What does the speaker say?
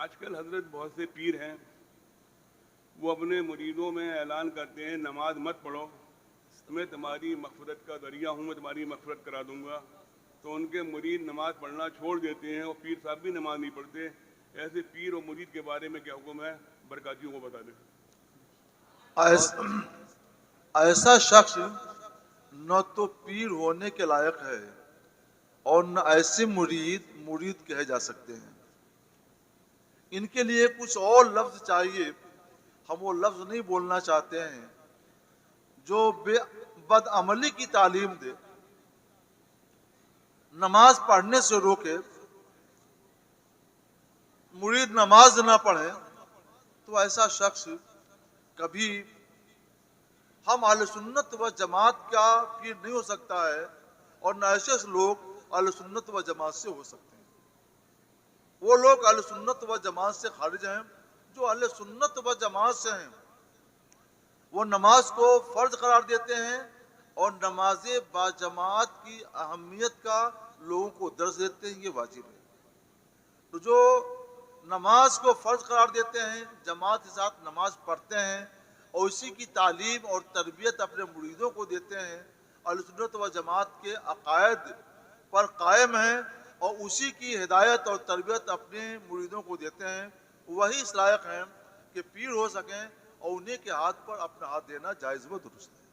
آج کل حضرت بہت سے پیر ہیں وہ اپنے مریدوں میں اعلان کرتے ہیں نماز مت پڑھو، میں تمہاری مغفرت کا ذریعہ ہوں، میں تمہاری مغفرت کرا دوں گا. تو ان کے مرید نماز پڑھنا چھوڑ دیتے ہیں اور پیر صاحب بھی نماز نہیں پڑھتے. ایسے پیر اور مرید کے بارے میں کیا حکم ہے؟ برکاتیوں کو بتا دیں. ایسا شخص نہ تو پیر ہونے کے لائق ہے اور نہ ایسے مرید کہے جا سکتے ہیں. ان کے لیے کچھ اور لفظ چاہیے. ہم وہ لفظ نہیں بولنا چاہتے ہیں جو بد عملی کی تعلیم دے، نماز پڑھنے سے روکے، مرید نماز نہ پڑھے. تو ایسا شخص کبھی ہم اہل سنت و جماعت کا پیر نہیں ہو سکتا ہے اور نہ ایسے لوگ اہل سنت و جماعت سے ہو سکتے ہیں. وہ لوگ اہل سنت و جماعت سے خارج ہیں. جو اہل سنت و جماعت سے ہیں وہ نماز کو فرض قرار دیتے ہیں اور نماز باجماعت کی اہمیت کا لوگوں کو درس دیتے ہیں. یہ واجب ہے. تو جو نماز کو فرض قرار دیتے ہیں، جماعت کے ساتھ نماز پڑھتے ہیں اور اسی کی تعلیم اور تربیت اپنے مریدوں کو دیتے ہیں، اہل سنت و جماعت کے عقائد پر قائم ہیں اور اسی کی ہدایت اور تربیت اپنے مریدوں کو دیتے ہیں، وہی اس لائق ہیں کہ پیر ہو سکیں اور انہیں کے ہاتھ پر اپنا ہاتھ دینا جائز و درست ہے.